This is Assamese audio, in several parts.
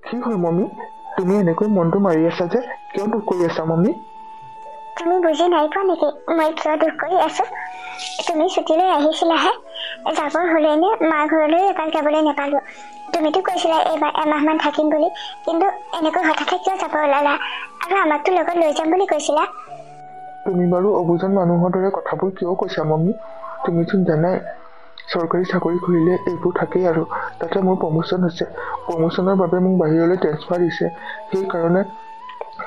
কি হ'ল মম্মী, তুমি এনেকৈ মনটো মাৰি আছা যে? কিয় দুখ কৰি আছা মম্মী? তুমি বুজি নাই পোৱা নেকি মই কিয় দুখ কৰি আছো? তুমি ছুটীলৈ আহিছিলাহে, যাবৰ হলেনে মাৰ ঘৰলৈ এপাক যাবলৈ নাপালো। তুমিতো কৈছিলা এইবাৰ এমাহমান থাকিম বুলি, কিন্তু এনেকৈ হঠাতে কিয় যাব ওলালা? আৰু আমাকতো লগত লৈ যাম বুলি কৈছিলা। তুমি বাৰু অবুজন মানুহৰ দৰে কথাবোৰ কিয় কৈছা মম্মী? তুমিচোন জানাই চৰকাৰী চাকৰি কৰিলে এইবোৰ থাকেই, আৰু তাতে মোৰ প্ৰমোচন হৈছে। প্ৰমোচনৰ বাবে মোক বাহিৰলৈ ট্ৰেন্সফাৰ দিছে, সেইকাৰণে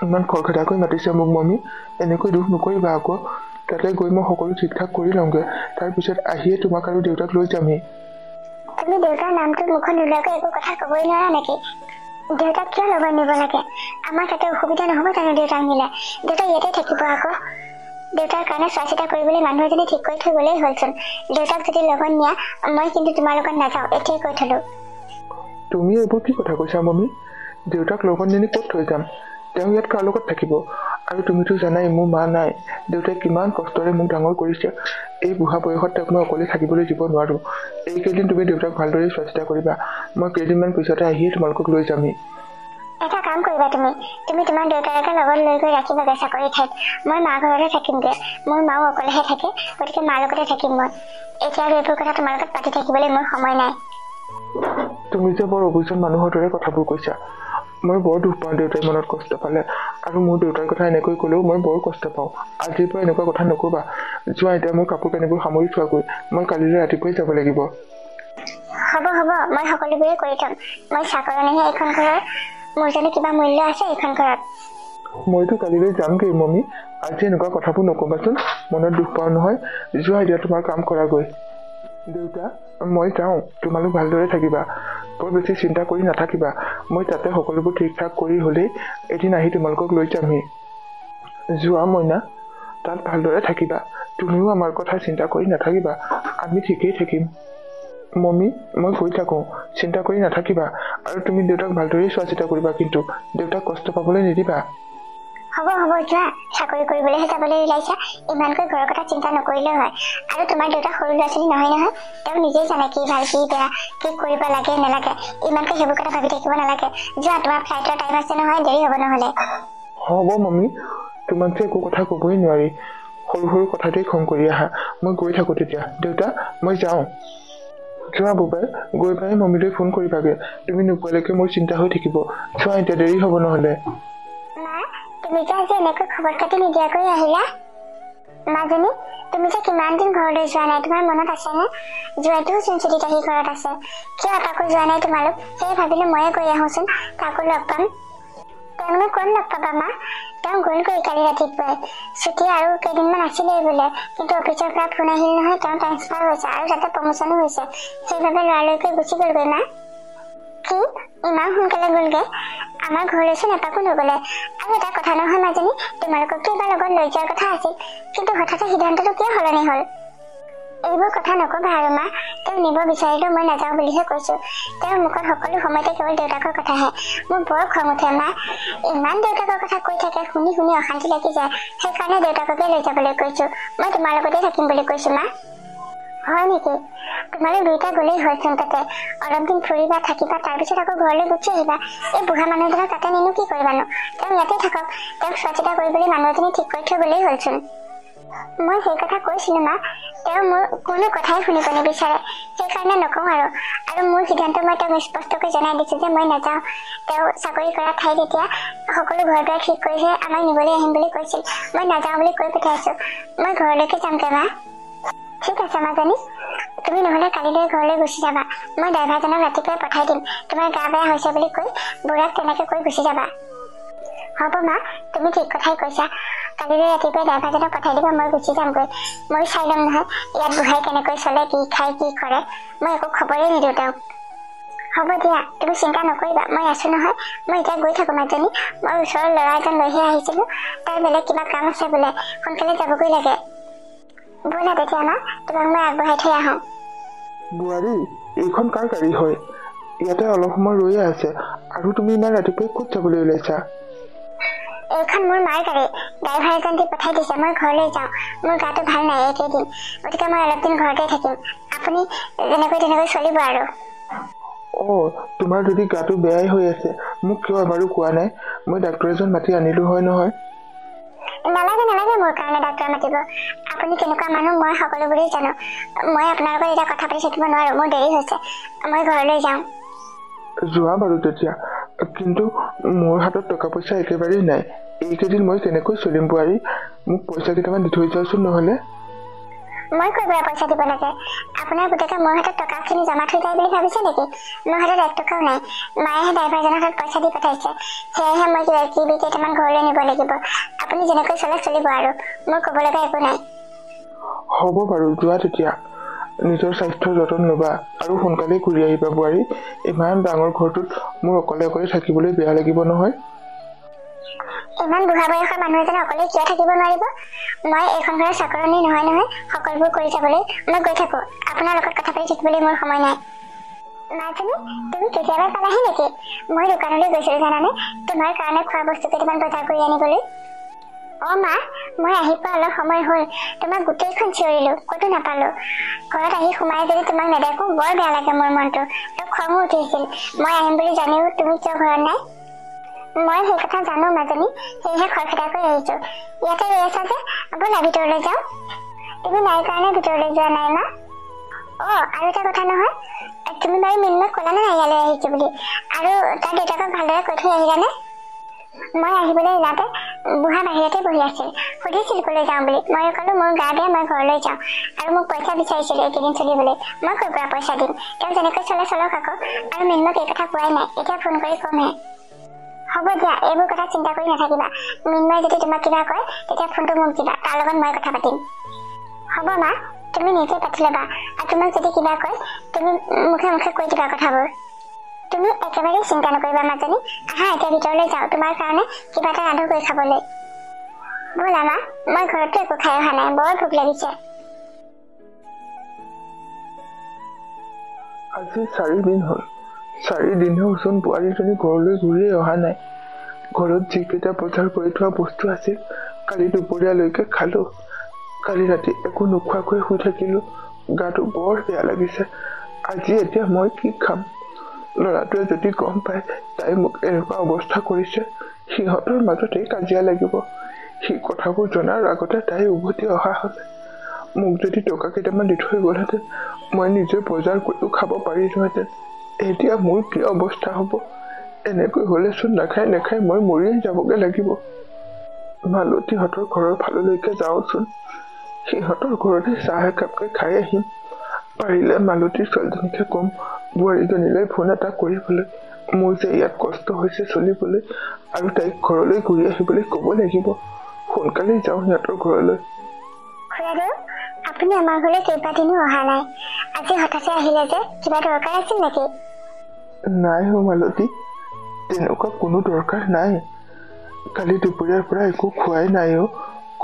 ইমান খৰখেদাকৈ মাতিছে মোক মম্মী। এনেকৈ দুখ নকৰিবা আকৌ। তাতে গৈ মই সকলো ঠিক ঠাক কৰি লওঁগে, তাৰপিছত আহিয়ে তোমাক আৰু দেউতাক লৈ যামহি। তুমি দেউতাৰ নামটো মুখত নোলোৱাকৈ একো কথা কবই নোৱাৰা নেকি? দেউতাক কিয় লগত নিব লাগে? আমাৰ তাতে অসুবিধা নহব জানো দেউতাক নিলে? দেউতা ইয়াতে থাকিব আকৌ। দেউতাৰ কাৰণে চোৱা চিতা কৰিবলৈ মানুহ এজনী ঠিক কৰি থৈ গলেই হলচোন। দেউতাক যদি লগত নিয়া মই কিন্তু তোমাৰ লগত নাযাওঁ, এতিয়াই কৈ থলো। তুমি এইবোৰ কি কথা কৈছা মম্মী? দেউতাক লগত নিনি ক'ত থৈ যাম? তেওঁ ইয়াত কাৰ লগত থাকিব? আৰু তুমিতো জানাই মোৰ মা নাই। দেউতাই কিমান কষ্টৰে মোক ডাঙৰ কৰিছে। এই বুঢ়া বয়সত তেওঁক মই অকলে থাকিবলৈ দিব নোৱাৰো। এইকেইদিন তুমি দেউতাক ভালদৰে চোৱা চিতা কৰিবা। মই কেইদিনমান পিছতে আহিয়ে তোমালোকক লৈ যামহি। এটা কাম কৰিবা, তুমি তোমাৰ দেউতাকে লগত লৈ গৈ ৰাখিবাগে চাকৰি ঠাইত। মই মা ঘৰতে থাকিমগে। মোৰ মাও অকলেহে থাকে, গতিকে মাৰ লগতে থাকিম মই। এতিয়া আৰু এইবোৰ কথা তোমাৰ লগত পাতি থাকিবলৈ মোৰ সময় নাই। তুমি যে বৰ অবুজন মানুহৰ দৰে কথাবোৰ কৈছা। মই বৰ দুখ পাওঁ দেউতাই মনত কষ্ট পালে, আৰু মোৰ দেউতাৰ কথা এনেকৈ কলেও মই বৰ কষ্ট পাওঁ। আজিৰ পৰা এনেকুৱা কথা নকবা। যোৱা এতিয়া মোৰ কাপোৰ কানিবোৰ সামৰি থোৱাগৈ, মই কালিলৈ ৰাতিপুৱাই যাব লাগিব। হ'ব মই সকলোবোৰে কৰি থম। মই চাকৰণিহে এইখন ঘৰৰ, মোৰ জানো কিবা মূল্য আছে এইখন ঘৰত? মইতো কালিলৈ যামগৈ মম্মী। আজি এনেকুৱা কথাবোৰ নকবাচোন, মনত দুখ পাওঁ নহয়। যোৱা এতিয়া তোমাৰ কাম কৰাগৈ। দেউতা মই যাওঁ, তোমালোক ভালদৰে থাকিবা। বৰ বেছি চিন্তা কৰি নাথাকিবা। মই তাতে সকলোবোৰ ঠিক ঠাক কৰি হলেই এদিন আহি তোমালোকক লৈ যামহি। যোৱা মইনা, তাত ভালদৰে থাকিবা। তুমিও আমাৰ কথা চিন্তা কৰি নাথাকিবা, আমি ঠিকেই থাকিম। মম্মী মই গৈ থাকো, চিন্তা কৰি নাথাকিবা। আৰু তুমি দেউতাক ভালদৰে চোৱা চিতা কৰিবা, কিন্তু দেউতাক কষ্ট পাবলৈ নিদিবা। হ'ব যোৱা, চাকৰি কৰিবলৈহে যাবলৈ ওলাইছা। ইমানকৈ ঘৰৰ কথা চিন্তা নকৰিলেও হয়। আৰু তোমাৰ দেউতা সৰু ল'ৰা ছোৱালী নহয় নহয়। তেওঁ নিজেই জানে কি ভাল কি বেয়া, কি কৰিব লাগে নালাগে। ইমানকৈ সেইবোৰ কথা ভাবি থাকিব নালাগে। যোৱা, তোমাৰ ফ্লাইটৰ টাইম আছে নহয়, দেৰি হ'ব নহলে। হ'ব মম্মী, তোমাক যে একো কথা কবই নোৱাৰি। সৰু সৰু কথাতেই খং কৰি আহা। মই গৈ থাকো তেতিয়া। দেউতা মই যাওঁ। যোৱা বুবাই, গৈ পাই মম্মীলৈ ফোন কৰিবাগে। তুমি নোপোৱালৈকে মোৰ চিন্তা হৈ থাকিব। যোৱা এতিয়া, দেৰি হ'ব নহলে। মা, তুমি যে আজি এনেকৈ খবৰ খাতি নিদিয়াকৈ আহিলা? মাজনী, তুমি যে কিমান দিন ঘৰলৈ যোৱা নাই, তোমাৰ মনত আছেনে? যোৱাইটোও চোন ছুটীত আহি ঘৰত আছে। কিয় এপাকো যোৱা নাই তোমালোক? সেয়ে ভাবিলো ময়ে কৈ আহোচোন, তাকো লগ পাম। তেওঁনো ক'ত লগ পাবা মা? তেওঁ গ'লগৈ কালি ৰাতিপুৱাই। ছুটী আৰু কেইদিনমান আছিলেই বোলে, কিন্তু অফিচৰ পৰা ফোন আহিল নহয়, তেওঁ ট্ৰেন্সফাৰ হৈছে আৰু তাতে প্ৰমোচনো হৈছে। সেইবাবে লৰালৰিকৈ গুচি গ'লগৈ মা। কি? ইমান সোনকালে গ'লগে? আমাৰ ঘৰলৈচোন এপাকো নগলে। আৰু এটা কথা নহয় মাজনী, তোমালোককতো এবাৰ লগত লৈ যোৱাৰ কথা আছিল, কিন্তু হঠাতে সিদ্ধান্তটো কিয় সলনি হল? এইবোৰ কথা নকবা আৰু মা। তেওঁ নিব বিচাৰিলেও মই নাযাওঁ বুলিহে কৈছো। তেওঁৰ মুখত সকলো সময়তে কেৱল দেউতাকৰ কথাহে। মোৰ বৰ খং উঠে মা। ইমান দেউতাকৰ কথা কৈ থাকে, শুনি শুনি অশান্তি লাগি যায়। সেইকাৰণে দেউতাককে লৈ যাবলৈ কৈছো। মই তোমাৰ লগতে থাকিম বুলি কৈছো মা। হয় নেকি? তোমালোক দুইটা গলেই হলচোন তাতে। অলপ দিন ফুৰিবা থাকিবা, তাৰপিছত আকৌ ঘৰলৈ গুচি আহিবা। এই বুঢ়া মানুহজনক তাতে নিনো কি কৰিবানো? তেওঁ ইয়াতে থাকক। তেওঁক চোৱা চিতা কৰিবলৈ মানুহ এজনী ঠিক কৰি থৈ গলেই হলচোন। মই সেই কথা কৈছিলো মা। তেওঁ মোৰ কোনো কথাই শুনিব নিবিচাৰে, সেইকাৰণে নকওঁ আৰু মোৰ সিদ্ধান্ত মই তেওঁক স্পষ্টকৈ জনাই দিছো যে মই নাযাওঁ। তেওঁ চাকৰি কৰা ঠাইত এতিয়া সকলো ঘৰ দুৱাৰ ঠিক কৰিহে আমাক নিবলৈ আহিম বুলি কৈছিল। মই নাযাওঁ বুলি কৈ পঠাইছো। মই ঘৰলৈকে যামগে মা। ঠিক আছে মাজনী, তুমি নহলে কালিলৈ ঘৰলৈ গুচি যাবা। মই ড্ৰাইভাৰজনক ৰাতিপুৱাই পঠাই দিম। তোমাৰ গা বেয়া হৈছে বুলি কৈ বুঢ়াক তেনেকে কৈ গুচি যাবা। হ'ব মা, তুমি ঠিক কথাই কৈছা। কালিলৈ ৰাতিপুৱাই ড্ৰাইভাৰজনক পঠাই দিবা, মই গুচি যামগৈ। মই চাই ল'ম নহয় ইয়াত বুঢ়াই কেনেকৈ চলে, কি খায় কি কৰে। মই একো খবৰেই নিদিওঁ তেওঁক। হ'ব দিয়া, তুমি চিন্তা নকৰিবা, মই আছো নহয়। মই এতিয়া গৈ থাকো মাজনী। মই ওচৰৰ ল'ৰা এজন লৈহে আহিছিলো, তাৰ বেলেগ কিবা কাম আছে বোলে, সোনকালে যাবগৈ লাগে। ব'লা তেতিয়া মা, তোমাক মই আগবঢ়াই থৈ আহো। বোৱাৰী, এইখন কাৰ গাড়ী হয়? ইয়াতে অলপ সময় ৰৈয়ে আছে, আৰু তুমি ইমান ৰাতিপুৱাই ক'ত যাবলৈ ওলাইছা? এইখন মোৰ মাৰ গাড়ী। ড্ৰাইভাৰ এজন দি পঠাই দিছে। মই ঘৰলৈ যাওঁ। মোৰ গাটো ভাল নাই এইকেইদিন, গতিকে মই অলপ দিন ঘৰতে থাকিম। আপুনি যেনেকৈ তেনেকৈ চলিব আৰু। তোমাৰ যদি গাটো বেয়াই হৈ আছে মোক কিয় এবাৰো কোৱা নাই মই ডাক্তৰ এজন মাতি আনিলো হয় নহয় নালাগে নালাগে মোৰ কাৰণে ডাক্তৰ মাতিব আপুনি কেনেকুৱা মানুহ মই সকলোবোৰেই জানো মই আপোনাৰ লগত এতিয়া কথা পাতি থাকিব নোৱাৰো মোৰ দেৰি হৈছে মই ঘৰলৈ যাওঁ যোৱা বাৰু তেতিয়া কিন্তু মোৰ হাতত টকা পইচা একেবাৰেই নাই এইকেইদিন মই কেনেকৈ চলিম বোৱাৰী মোক পইচা কেইটামান দি থৈ যোৱাচোন নহ'লে মই কৈ পইচা দিব লাগে আপোনাৰ পুতেকে মোৰ হাতত টকাখিনি জমা থৈ যায় বুলি ভাবিছে নেকি মোৰ হাতত 1 টকাও নাই মায়েহে ড্ৰাইভাৰজনৰ হাতত পইচা দি পঠাইছে সেয়েহে মই কিবি কেইটামান ঘৰলৈ নিব লাগিব আপুনি যেনেকৈ চলে চলিব আৰু মোৰ ক'ব লগা একো নাই হ'ব বাৰু যোৱা তেতিয়া নিজৰ স্বাস্থ্যৰ যতন ল'বা আৰু সোনকালে ঘূৰি আহিবা বোৱাৰী ইমান ডাঙৰ ঘৰটোত মোৰ অকলে অকলে থাকিবলৈ বেয়া লাগিব নহয় ইমান বুঢ়া বয়সৰ মানুহ এজনে অকলে কিয় থাকিব নোৱাৰিব মই এইখন ঘৰৰ চাকৰণী নহয় সকলোবোৰ কৰি যাবলৈ মই গৈ থাকো আপোনাৰ লগত কথা পাতি থাকিবলৈ মোৰ সময় নাই মাজনী তুমি কেতিয়াবা পালাহি নেকি মই দোকানলৈ গৈছিলো জানানে তোমাৰ কাৰণে খোৱা বস্তু কেইটামান বজাৰ কৰি আনিবলৈ মা মই আহি পোৱা অলপ সময় হ'ল তোমাক গোটেইখন চিঞৰিলো ক'তো নাপালো ঘৰত আহি সোমাই যদি তোমাক নেদেখো বৰ বেয়া লাগে মোৰ মনটো আৰু খঙো উঠিছিল মই আহিম বুলি জানিও তুমি কিয় ঘৰত নাই মই সেই কথা জানো মাজনী সেয়েহে খৰখেদা কৰি আহিছো ইয়াতে ৰৈ আছা যে ব'লা ভিতৰলৈ যাওঁ তুমি নাই কাৰণে ভিতৰলৈ যোৱা নাই মা আৰু এটা কথা নহয় তুমি বাৰু মিন্মক ক'লা নে নাই ইয়ালৈ আহিছো বুলি আৰু তাৰ দেউতাকক ভালদৰে কৈ থৈ আহিলানে মই আহিবলৈ ওলাওঁতে বুঢ়া বাহিৰতে বহি আছিল সুধিছিল কলৈ যাওঁ বুলি মই ক'লো মোৰ গা বেয়া মই ঘৰলৈ যাওঁ আৰু মোক পইচা বিচাৰিছিল এইকেইদিন চলিবলৈ মই ক'ৰ পৰা পইচা দিম তেওঁ যেনেকৈ চলে চলক আকৌ আৰু মিন্মক এই কথা কোৱাই নাই এতিয়া ফোন কৰি কমহে হ'ব দিয়া এইবোৰ কথা চিন্তা কৰি নাথাকিবা মিন্ময়ে যদি তোমাক কিবা কয় তেতিয়া ফোনটো মোক দিবা তাৰ লগত মই কথা পাতিম হ'ব মা তুমি নিজে পাতি ল'বা আৰু তোমাক যদি কিবা কয় তুমি মুখে মুখে কৈ দিবা কথাবোৰ তুমি একেবাৰে চিন্তা নকৰিবা মাজনী আহা এতিয়া ভিতৰলৈ যাওঁ তোমাৰ কাৰণে কিবা এটা ৰান্ধো কৰি খাবলৈ ব'লা মা মই ঘৰতো একো খাই অহা নাই বৰ ভোক লাগিছে আজি 4 দিন হ'ল 4 দিনেওচোন বোৱাৰীজনী ঘৰলৈ ঘূৰিয়ে অহা নাই ঘৰত যিকেইটা বজাৰ কৰি থোৱা বস্তু আছিল কালি দুপৰীয়ালৈকে খালো কালি ৰাতি একো নোখোৱাকৈ শুই থাকিলো গাটো বৰ বেয়া লাগিছে আজি এতিয়া মই কি খাম ল'ৰাটোৱে যদি গম পায় তাই মোক এনেকুৱা অৱস্থা কৰিছে সিহঁতৰ মাজতে কাজিয়া লাগিব সেই কথাবোৰ জনাৰ আগতে তাই উভতি অহা হ'লে মোক যদি টকা কেইটামান দি থৈ গ'লহেঁতেন মই নিজে বজাৰ কৰিও খাব পাৰিলোহেঁতেন এতিয়া মোৰ কি অৱস্থা হ'ব এনেকৈ হ'লেচোন নাখাই মই মৰিয়ে যাবগে লাগিব মালতীহঁতৰ ঘৰৰ ফাললৈকে যাওঁচোন সিহঁতৰ ঘৰতে চাহ একাপকে খাই আহিম পাৰিলে মালতীৰ ছোৱালীজনীকে কম বোৱাৰীজনীলৈ ফোন এটা কৰিবলৈ মোৰ যে ইয়াত কষ্ট হৈছে চলিবলৈ আৰু তাইক ঘৰলৈ ঘূৰি আহিবলৈ ক'ব লাগিব সোনকালে যাওঁ সিহঁতৰ ঘৰলৈ আপুনি আমাৰ ঘৰলৈ কেইবাদিনো অহা নাই আজি হঠাতে আহিলে যে কিবা দৰকাৰ আছিল নেকি নাই মালতী তেনেকুৱা কোনো দৰকাৰ নাই কালি দুপৰীয়াৰ পৰা একো খোৱাই নাই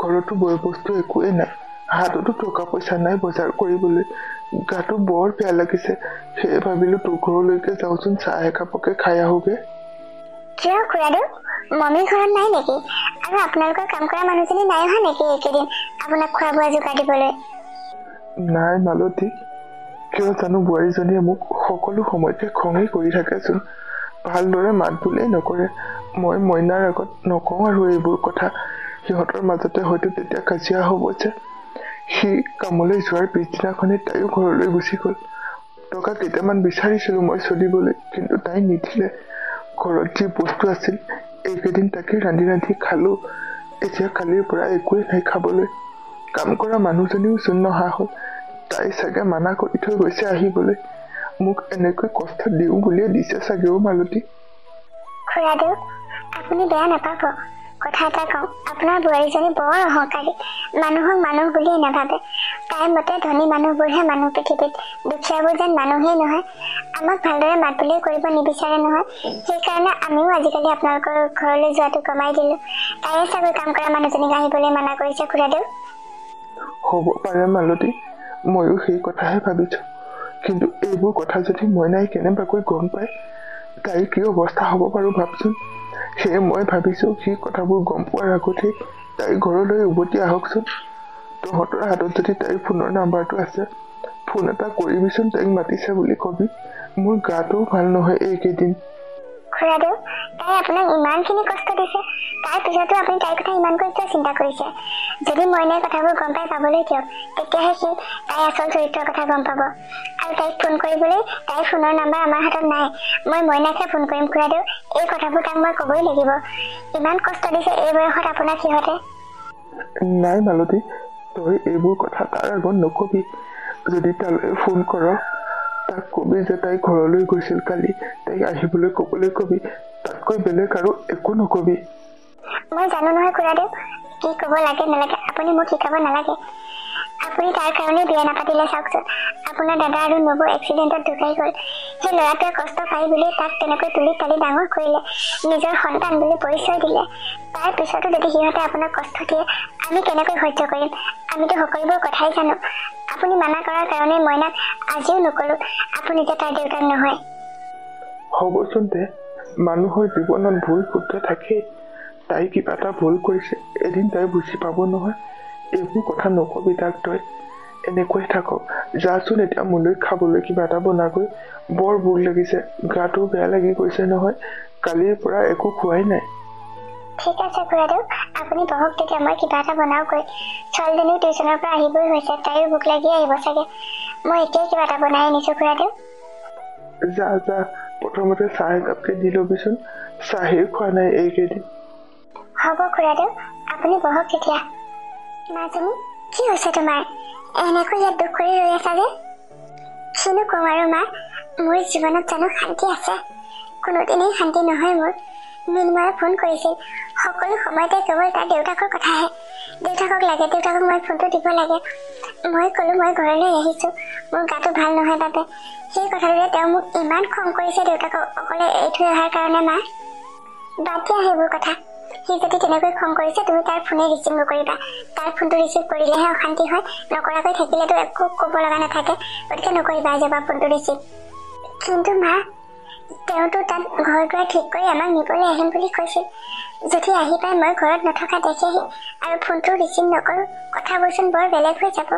ঘৰতো বয় বস্তু একোৱেই নাই হাততো টকা পইচা নাই বজাৰ কৰিবলৈ গাটো বৰ বেয়া লাগিছে সেয়ে ভাবিলো তোৰ ঘৰলৈকে যাওঁচোন চাহ একাপকে খাই আহোগে কিয় খুৰাদু মমী ঘৰত নাই নেকি আৰু আপোনালোকৰ কাম কৰা মানুহজনী নাই অহা নেকি এইকেইদিন আপোনাক খোৱা বোৱা যোগাৰ দিবলৈ নাই মালতী কিয় জানো বোৱাৰীজনীয়ে মোক সকলো সময়তে খঙেই কৰি থাকেচোন ভালদৰে মাত বোলেই নকৰে মই মইনাৰ আগত নকওঁ আৰু এইবোৰ কথা সিহঁতৰ মাজতে হয়তো তেতিয়া কাজিয়া হ'ব যে সি কামলৈ যোৱাৰ পিছদিনাখনে তাইও ঘৰলৈ গুচি গ'ল টকা কেইটামান বিচাৰিছিলো মই চলিবলৈ কিন্তু তাই নিদিলে ঘৰত যি বস্তু আছিল এইকেইদিন তাকে ৰান্ধি খালো এতিয়া কালিৰ পৰা একোৱেই নাই খাবলৈ কাম কৰা মানুহজনীও চোন নহা হ'ল তাই চাগে মানা কৰি থৈ গৈছে আহিবলৈ মোক এনেকৈ কষ্ট দিওঁ বুলিয়ে দিছে চাগেও মালতী খুৰাদেউ আপুনি বেয়া নাপাব কথা এটা কওঁ আপোনাৰ বোৱাৰীজনী বৰ অহংকাৰী মানুহক মানুহ বুলিয়ে নাভাবে তাইৰ মতে ধনী মানুহবোৰহে মানুহ পৃথিৱীত দুখীয়াবোৰ যেন মানুহেই নহয় আমাক ভালদৰে মাত বুলিয়ে কৰিব নিবিচাৰে নহয় সেইকাৰণে আমিও আজিকালি আপোনালোকৰ ঘৰলৈ যোৱাটো কমাই দিলো তাইয়ে চাগৈ কাম কৰা মানুহজনীক আহিবলৈ মানা কৰিছে খুৰাদেউ হ'ব পাৰে মালতী ময়ো সেই কথাহে ভাবিছো কিন্তু এইবোৰ কথা যদি মইনাই কেনেবাকৈ গম পায় তাইৰ কি অৱস্থা হ'ব বাৰু ভাবচোন সেয়ে মই ভাবিছো সেই কথাবোৰ গম পোৱাৰ আগতে তাই ঘৰলৈ উভতি আহকচোন তহঁতৰ হাতত যদি তাইৰ ফোনৰ নাম্বাৰটো আছে ফোন এটা কৰিবিচোন, তাইক মাতিছে বুলি কবি। মোৰ গাটোও ভাল নহয় এইকেইদিন। খুৰাদেউ, তাই আপোনাক ইমানখিনি কষ্ট দিছে, তাৰ পিছতো আপুনি তাইৰ কথা ইমানকৈ কিয় চিন্তা কৰিছে? যদি মইনাই কথাবোৰ গম পাই পাবলৈ দিয়ক, তেতিয়াহে সি তাইৰ আচল চৰিত্ৰৰ কথা গম পাব। আৰু তাইক ফোন কৰিবলৈ তাইৰ ফোনৰ নাম্বাৰ আমাৰ হাতত নাই। মই মইনাকহে ফোন কৰিম খুৰাদেউ। এই কথাবোৰ তাক মই ক'বই লাগিব। ইমান কষ্ট দিছে এই বয়সত আপোনাক সিহঁতে। নাই মালতী, তই এইবোৰ কথা তাৰ আগত নকবি। যদি তালৈ ফোন কৰ, তাক কবি যে তাই ঘৰলৈ গৈছিল কালি, তাইক আহিবলৈ ক'বলৈ কবি। তাতকৈ বেলেগ আৰু একো নকবি। মই জানো নহয় খুৰাদেউ, কি ক'ব লাগে নালাগে। আপুনি মোক শিকাব নালাগে। আপুনি তাৰ কাৰণে বিয়া নাপাতিলে চাওকচোন। আপোনাৰ দাদা আৰু নবৌ এক্সিডেণ্টত ঢুকাই গ'ল। সেই ল'ৰাটোৱে কষ্ট পাই বুলি তাক তেনেকৈ তুলি তালি ডাঙৰ কৰিলে, নিজৰ সন্তান বুলি পৰিচয় দিলে। তাৰ পিছতো যদি সিহঁতে আপোনাক কষ্ট দিয়ে, আমি কেনেকৈ সহ্য কৰিম? আমিতো সকলোবোৰ কথাই জানো। আপুনি মানা কৰাৰ কাৰণে মইনাক আজিও নকলো আপুনি যে তাৰ দেউতাক নহয়। হ'বচোন দে, মানুহৰ জীৱনত ভুল শুদ্ধ থাকেই। তাই কিবা এটা ভুল কৰিছে, এদিন তাই বুজি পাব নহয়। এইবোৰ কথা নকবি তাক তই। এনেকৈ থাকক। যাচোন এতিয়া মোলৈ খাবলৈ কিবা এটা বনাগৈ। বৰ ভোক লাগিছে, গাটো বেয়া লাগি গৈছে নহয়। কালিৰ পৰা একো খোৱাই নাই। ঠিক আছে খুৰাদেউ, আপুনি বহক, তেতিয়া মই কিবা এটা বনাওগৈ। ছোৱালীজনীও টিউচনৰ পৰা আহিবই হৈছে, তাইও ভোক লাগি আহিব চাগে। মই এতিয়াই কিবা এটা বনাই আনিছো খুৰাদেউ। যা যা, প্ৰথমতে চাহ একাপকে দি ল'বিচোন। চাহেই খোৱা নাই এইকেইদিন। হ'ব খুৰাদেউ, আপুনি বহক তেতিয়া। মাজনী, কি হৈছে তোমাৰ? এনেকৈ ইয়াত দুখ কৰি ৰৈ আছা যে? কিনো কম আৰু মা, মোৰ জীৱনত জানো শান্তি আছে? কোনোদিনেই শান্তি নহয় মোৰ। মৃন্ময়ে ফোন কৰিছিল, সকলো সময়তে কেৱল তাৰ দেউতাকৰ কথাহে। দেউতাকক লাগে, দেউতাকক মই ফোনটো দিব লাগে। মই ক'লো মই ঘৰলৈ আহিছো, মোৰ গাটো ভাল নহয় বাবে। সেই কথাটোৰে তেওঁ মোক ইমান খং কৰিছে দেউতাকক অকলে এৰি থৈ অহাৰ কাৰণে। মা, বাদ দিয়া সেইবোৰ কথা। সি যদি তেনেকৈ খং কৰিছে, তুমি তাৰ ফোনে ৰিচিভ নকৰিবা। তাৰ ফোনটো ৰিচিভ কৰিলেহে অশান্তি হয়, নকৰাকৈ থাকিলেতো একো ক'ব লগা নাথাকে। গতিকে নকৰিবা যাবা ফোনটো ৰিচিভ। কিন্তু মা, তেওঁতো তাত ঘৰ দুৱাৰ ঠিক কৰি আমাক নিবলৈ আহিম বুলি কৈছিল। যদি আহি পাই মই ঘৰত নথকা দেখেহি আৰু ফোনটো ৰিচিভ নকৰোঁ, কথাবোৰচোন বৰ বেলেগ হৈ যাব।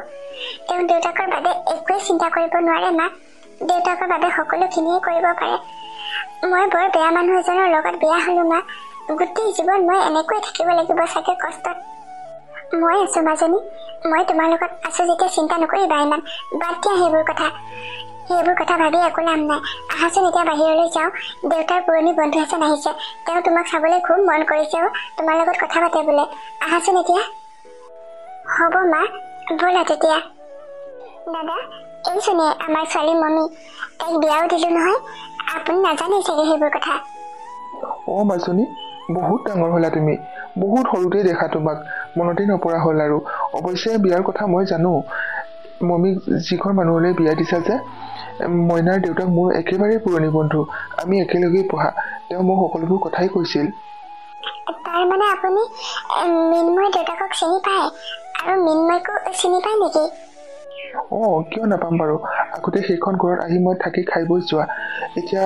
তেওঁ দেউতাকৰ বাদে একোৱেই চিন্তা কৰিব নোৱাৰে মা। দেউতাকৰ বাবে সকলোখিনিয়ে কৰিব পাৰে। মই বৰ বেয়া মানুহ এজনৰ লগত বিয়া হলো মা। গোটেই জীৱন মই এনেকৈ থাকিব লাগিব চাগে কষ্টত। মই আছো মাজনী, মই তোমাৰ লগত আছো যেতিয়া চিন্তা নকৰিবা ইমান। বাদ দিয়া সেইবোৰ কথা। সেইবোৰ কথা ভাবি একো লাভ নাই। আহাচোন এতিয়া বাহিৰলৈ যাওঁ। দেউতাৰ পুৰণি বন্ধু এজন আহিছে, তেওঁ তোমাক চাবলৈ খুব মন কৰিছে। তোমাৰ লগত কথা পাতে বোলে। আহাচোন এতিয়া। হ'ব মা, ব'লা তেতিয়া। দাদা, এইচোনে আমাৰ ছোৱালী মমি, তাইক বিয়াও দিলো নহয়। আপুনি নাজানে চাগে সেইবোৰ কথা। মাজনী, বহুত ডাঙৰ হ'লা তুমি। বহুত সৰুতে দেখা তোমাক, মনতে নপৰা হ'ল আৰু। অৱশ্যে বিয়াৰ কথা মই জানো। মমিক যিখন মানুহলৈ বিয়া দিছা যে, মইনাৰ দেউতাক মোৰ একেবাৰে পুৰণি বন্ধু। আমি একেলগেই পঢ়া। তেওঁ মোক সকলোবোৰ কথাই কৈছিল। তাৰ মানে আপুনি মৃন্ময় দেউতাকক চিনি পায়? আৰু মৃন্ময়কো চিনি পায় নেকি? কিয় নাপাম বাৰু। আগতে সেইখন ঘৰত আহি মই থাকি খাই বৈ যোৱা। এতিয়া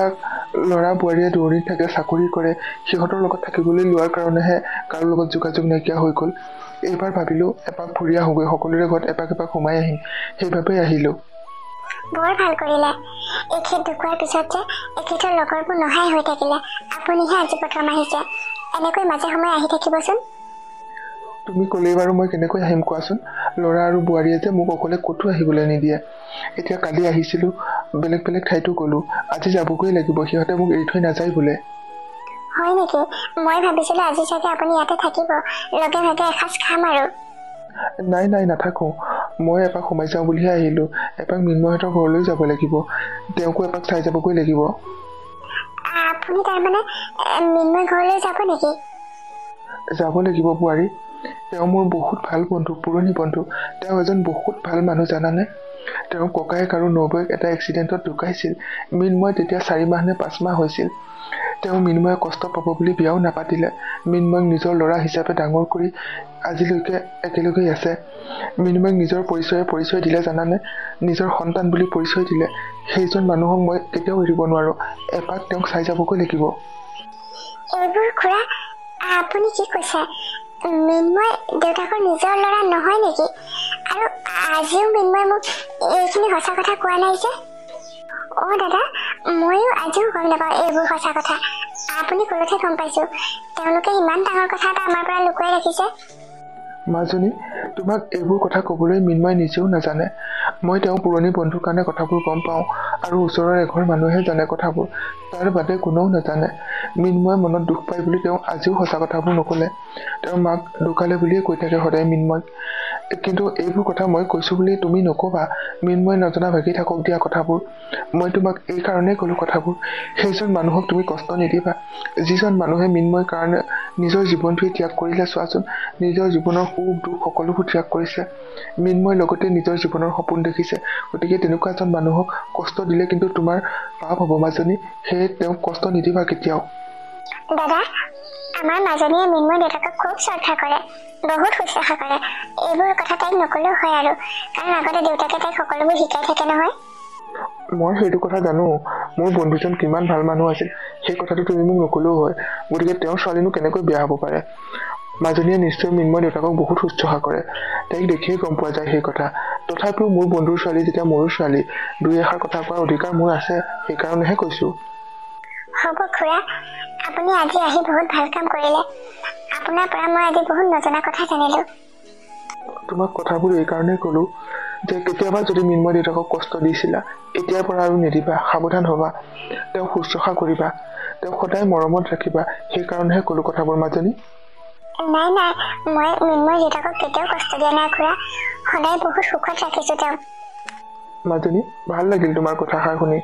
ল'ৰা বোৱাৰীয়ে দূৰণিত থাকে, চাকৰি কৰে। সিহঁতৰ লগত থাকিবলৈ লোৱাৰ কাৰণেহে কাৰো লগত যোগাযোগ নাইকিয়া হৈ গ'ল। এইবাৰ ভাবিলো এপাক ফুৰি আহোগৈ, সকলোৰে ঘৰত এপাক এপাক সোমাই আহিম, সেইবাবেই আহিলো। বৰ ভাল কৰিলে। এখেত ঢুকোৱাৰ পিছত যে এখেতৰ লগৰবোৰ নহাই হৈ থাকিলে। আপুনিহে আজি প্ৰথম আহিছে। এনেকৈ মাজে সময়ে আহি থাকিবচোন। তুমি ক'লেই বাৰু মই কেনেকৈ আহিম কোৱাচোন। ল'ৰা আৰু বোৱাৰীয়ে যে মোক অকলে ক'তো আহিবলৈ নিদিয়ে। এতিয়া কালি আহিছিলো, বেলেগ বেলেগ ঠাইতো গ'লো। আজি যাবগৈ লাগিব, সিহঁতে মোক এৰি থৈ নাযায় বোলে। হয় নেকি? মই ভাবিছিলো আজি চাগে আপুনি ইয়াতে থাকিব, লগে ভাগে এসাঁজ খাম আৰু। নাই নাই, নাথাকো। মই এপাক সোমাই যাওঁ বুলিহে আহিলো। এপাক মৃন্ময়হঁতৰ ঘৰলৈ যাব লাগিব, তেওঁকো এপাক চাই যাবগৈ লাগিব। আপুনি তাৰমানে মৃন্ময় ঘৰলৈ যাব নেকি? যাব লাগিব বোৱাৰী। তেওঁ মোৰ বহুত ভাল বন্ধু, পুৰণি বন্ধু। তেওঁ এজন বহুত ভাল মানুহ জানানে। তেওঁৰ ককায়েক আৰু নবৌয়েক এটা এক্সিডেণ্টত ঢুকাইছিল। মৃন্ময় তেতিয়া 4 মাহ নে 5 মাহ হৈছিল। তেওঁ মৃন্ময়ে কষ্ট পাব বুলি বিয়াও নাপাতিলে। মৃন্ময়ক নিজৰ ল'ৰা হিচাপে ডাঙৰ কৰি আজিলৈকে একেলগেই আছে। মৃন্ময়ক নিজৰ পৰিচয় দিলে জানানে। নিজৰ সন্তান বুলি পৰিচয় দিলে। সেইজন মানুহক মই কেতিয়াও এৰিব নোৱাৰো। এপাক তেওঁক চাই যাবগৈ লাগিব। এইবোৰ খুৰা, আপুনি কি কৈছে? মৃন্ময় দেউতাকৰ নিজৰ ল'ৰা নহয় নেকি? আৰু আজিও মিন্ময়ে মোক এইখিনি সঁচা কথা কোৱা নাই যে। দাদা, ময়ো আজিও গম নাপাওঁ এইবোৰ সঁচা কথা। আপুনি ক'লতহে গম পাইছোঁ। তেওঁলোকে ইমান ডাঙৰ কথা এটা আমাৰ পৰা লুকুৱাই ৰাখিছে। মাজনী, তোমাক এইবোৰ কথা ক'বলৈ মিন্ময় নিজেও নাজানে। মই তেওঁ পুৰণি বন্ধুৰ কাৰণে কথাবোৰ গম পাওঁ, আৰু ওচৰৰ এঘৰ মানুহে জানে কথাবোৰ। তাৰ বাদে কোনেও নাজানে। মিন্ময়ে মনত দুখ পায় বুলি তেওঁ আজিও সঁচা কথাবোৰ নক'লে। তেওঁৰ মাক ঢুকালে বুলিয়ে কৈ থাকে সদায় মিন্ময়। কিন্তু এইবোৰ কথা মই কৈছোঁ বুলি তুমি নক'বা। মিন্ময়ে নজনা ভাগি থাকক দিয়া কথাবোৰ। মই তোমাক এই কাৰণেই ক'লোঁ কথাবোৰ। সেইজন মানুহক তুমি কষ্ট নিদিবা, যিজন মানুহে মিন্ময়ৰ কাৰণে নিজৰ জীৱনটোৱে ত্যাগ কৰিলে। চোৱাচোন, নিজৰ জীৱনৰ সুখ দুখ সকলোবোৰ ত্যাগ কৰিছে। মিন্ময়ৰ লগতে নিজৰ জীৱনৰ সপোন দেখিছে। গতিকে তেনেকুৱা এজন মানুহক কষ্ট দিলে কিন্তু তোমাৰ পাপ হ'ব মাজনী। সেয়ে তেওঁক কষ্ট নিদিবা কেতিয়াও। দাদা, আমাৰ মাজনীয়ে মিন্ময় দেউতাকক খুব শ্ৰদ্ধা কৰে, বহুত শুশ্ৰূষা কৰে। এইবোৰ কথা তাইক নকলেও হয় আৰু, কাৰণ আগতে দেউতাকে তাইক সকলোবোৰ শিকাই থাকে নহয়। মই সেইটো কথা জানো। মোৰ বন্ধুজন কিমান ভাল মানুহ আছিল, সেই কথাটো তুমি মোক নকলেও হয়। গতিকে তেওঁৰ ছোৱালীনো কেনেকৈ বেয়া হ'ব পাৰে? মাজনীয়ে নিশ্চয় মিন্ময় দেউতাকক বহুত শুশ্ৰূষা কৰে। তাইক দেখিয়ে গম পোৱা যায় সেই কথা। তথাপিও মোৰ বন্ধুৰ ছোৱালী যেতিয়া মোৰো ছোৱালী, দুই এষাৰ কথা কোৱাৰ অধিকাৰ মোৰ আছে, সেইকাৰণেহে কৈছোঁ। হ'ব খুৰা, আপুনি আজি আহি বহুত ভাল কাম কৰিলে। আপোনাৰ পৰা মই আজি বহুত নজনা কথা জানিলোঁ। তোমাক কথাবোৰ এইকাৰণেই ক'লোঁ যে কেতিয়াবা যদি মিন্ময় দেউতাকক কষ্ট দিছিলা, এতিয়াৰ পৰা আৰু নিদিবা। সাৱধান হ'বা, তেওঁক শুশ্ৰূষা কৰিবা, তেওঁক সদায় মৰমত ৰাখিবা। সেইকাৰণেহে ক'লোঁ কথাবোৰ মাজনী। নাই, মই মিন্ময় দেউতাকক কেতিয়াও কষ্ট দিয়া নাই খুৰা। সদায় বহুত সুখত ৰাখিছোঁ তেওঁক। মাজনী, ভাল লাগিল তোমাৰ কথাষাৰ শুনি।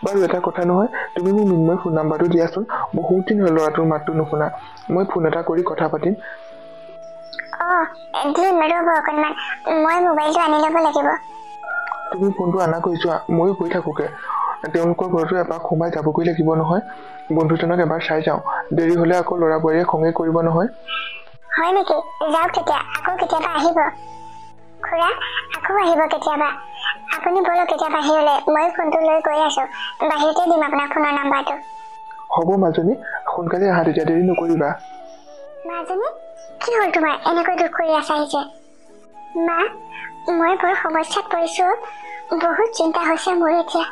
বাৰু এটা কথা নহয়, তুমি মোক মিন্ময় ফোন নাম্বাৰটো দিয়াচোন। বহুত দিন হ'ল ল'ৰাটোৰ মাতটো নুশুনা। মই ফোন এটা কৰি কথা পাতিম। দিম, ৰ'ব অকণমান, মই মোবাইলটো আনি ল'ব লাগিব। তুমি ফোনটো অনা কৰি যোৱা, ময়ো গৈ থাকোঁগে। তেওঁলোকৰ ঘৰতো এপাক সোমাই যাবগৈ লাগিব নহয়। বন্ধুজনক এবাৰ চাই যাওঁ, দেৰি হ'লে আকৌ ল'ৰা বোৱাৰীয়ে খঙে কৰিব নহয়। হয় নেকি? যাওক তেতিয়া, আকৌ কেতিয়াবা আহিব। খুৰা, আকৌ আহিব কেতিয়াবা। আপুনি ব'লক এতিয়া বাহিৰলৈ, মই ফোনটো লৈ গৈ আছোঁ। বাহিৰতে দিম আপোনাৰ ফোনৰ নাম্বাৰটো। হ'ব মাজনী, সোনকালে আহা তেতিয়া, দেৰি নকৰিবা। মাজনী, কি হ'ল তোমাৰ এনেকৈ দুখ কৰি আছা যে? মা, মই বৰ সমস্যাত পৰিছোঁ। বহুত চিন্তা হৈছে মোৰ এতিয়া।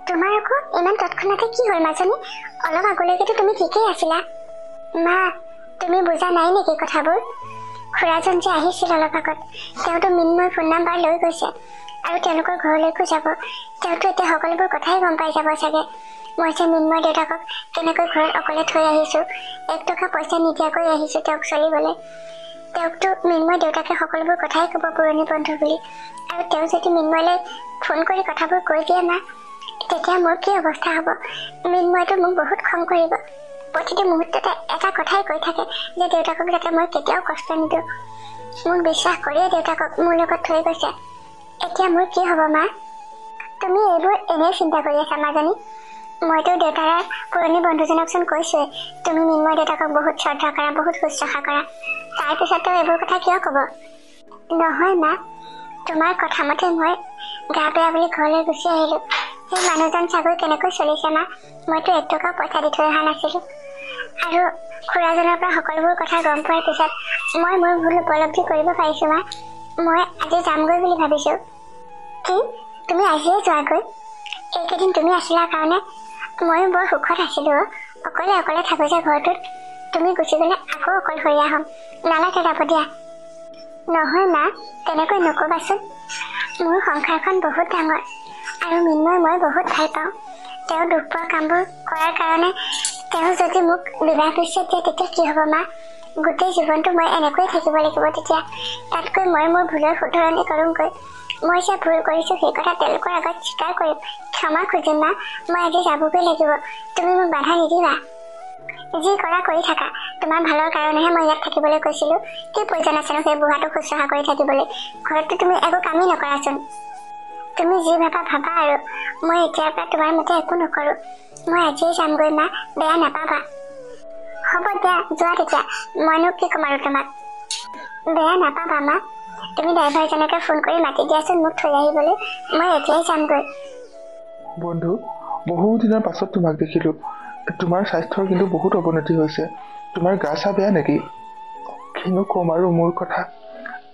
তোমাৰ আকৌ ইমান তৎক্ষণাতে কি হ'ল মাজনী? অলপ আগলৈকেতো তুমি ঠিকেই আছিলা। মা, তুমি বুজা নাই নেকি কথাবোৰ? খুৰাজন যে আহিছিল অলপ আগত, তেওঁতো মিন্ময়ৰ ফোন নাম্বাৰ লৈ গৈছে, আৰু তেওঁলোকৰ ঘৰলৈকো যাব। তেওঁতো এতিয়া সকলোবোৰ কথাই গম পাই যাব চাগে। মই যে মিন্ময় দেউতাকক কেনেকৈ ঘৰত অকলে থৈ আহিছোঁ, 1 টকা পইচা নিদিয়াকৈ আহিছোঁ তেওঁক চলিবলৈ। তেওঁকতো মিন্ময় দেউতাকে সকলোবোৰ কথাই ক'ব পুৰণি বন্ধু বুলি। আৰু তেওঁ যদি মিন্ময়লৈ ফোন কৰি কথাবোৰ কৈ দিয়ে মা, তেতিয়া মোৰ কি অৱস্থা হ'ব? মিন্ময়তো মোক বহুত খং কৰিব। প্ৰতিটো মুহূৰ্ততে এটা কথাই কৈ থাকে যে দেউতাকক যাতে মই কেতিয়াও কষ্ট নিদিওঁ। মোক বিশ্বাস কৰিয়ে দেউতাকক মোৰ লগত থৈ গৈছে। এতিয়া মোৰ কি হ'ব মা? তুমি এইবোৰ এনেই চিন্তা কৰি আছা মাজনী। মইতো দেউতাৰ পুৰণি বন্ধুজনকচোন কৈছোঁৱেই, তুমি মিন্ময় দেউতাকক বহুত শ্ৰদ্ধা কৰা, বহুত শুশ্ৰূষা কৰা। তাৰপিছতো এইবোৰ কথা কিয় ক'ব? নহয় মা, তোমাৰ কথা মতে মই গা বেয়া বুলি ঘৰলৈ গুচি আহিলোঁ। সেই মানুহজন চাগৈ কেনেকৈ চলিছে মা? মইতো 1 টকাও পইচা দি থৈ অহা নাছিলোঁ। আৰু খুৰাজনৰ পৰা সকলোবোৰ কথা গম পোৱাৰ পিছত মই মোৰ ভুল উপলব্ধি কৰিব পাৰিছোঁ মা। মই আজি যামগৈ বুলি ভাবিছোঁ। কি? তুমি আজিয়ে যোৱাগৈ? এইকেইদিন তুমি আছিলা কাৰণে ময়ো বৰ সুখত আছিলোঁ। অকলে থাকোঁ যে ঘৰটোত। তুমি গুচি গ'লে আকৌ অকলশৰীয়া হ'ম। নালাগে যাব দিয়া। নহয় মা, তেনেকৈ নক'বাচোন। মোৰ সংসাৰখন বহুত ডাঙৰ, আৰু মিন্ময় মই বহুত ভাল পাওঁ। তেওঁ দুখ পোৱা কামবোৰ কৰাৰ কাৰণে তেওঁ যদি মোক বিবাহ বিচ্ছেদ দিয়ে তেতিয়া কি হ'ব মা? গোটেই জীৱনটো মই এনেকৈয়ে থাকিব লাগিব তেতিয়া। তাতকৈ মই মোৰ ভুলৰ শুধৰণি কৰোঁগৈ। মই যে ভুল কৰিছোঁ সেই কথা তেওঁলোকৰ আগত স্বীকাৰ কৰিম, ক্ষমা খুজিম মা। মই আজি যাবগৈ লাগিব। তুমি মোক বাধা নিদিবা। যি কৰা কৰি থাকা, তোমাৰ ভালৰ কাৰণেহে মই ইয়াত থাকিবলৈ কৈছিলোঁ। কি প্ৰয়োজন আছেনো সেই বুঢ়াটোক শুশ্ৰূষা কৰি থাকিবলৈ? ঘৰততো তুমি একো কামেই নকৰাচোন। তুমি যি ভাবা আৰু। মই এতিয়াৰ পৰা তোমাৰ মতে একো নকৰোঁ। মই আজিয়ে যামগৈ মা, বেয়া নাপাবা। হ'ব দিয়া, যোৱা তেতিয়া। মইনো কি ক'ম আৰু তোমাক। বেয়া নাপাবা মা। তুমি ড্ৰাইভাৰজনকে ফোন কৰি মাতি দিয়াচোন মোক থৈ আহিবলৈ। মই এতিয়াই যামগৈ। বন্ধু, বহু দিনৰ পাছত তোমাক দেখিলোঁ। তোমাৰ স্বাস্থ্যৰ কিন্তু বহুত অৱনতি হৈছে। তোমাৰ গা চা বেয়া নেকি? কিনো ক'ম আৰু মোৰ কথা।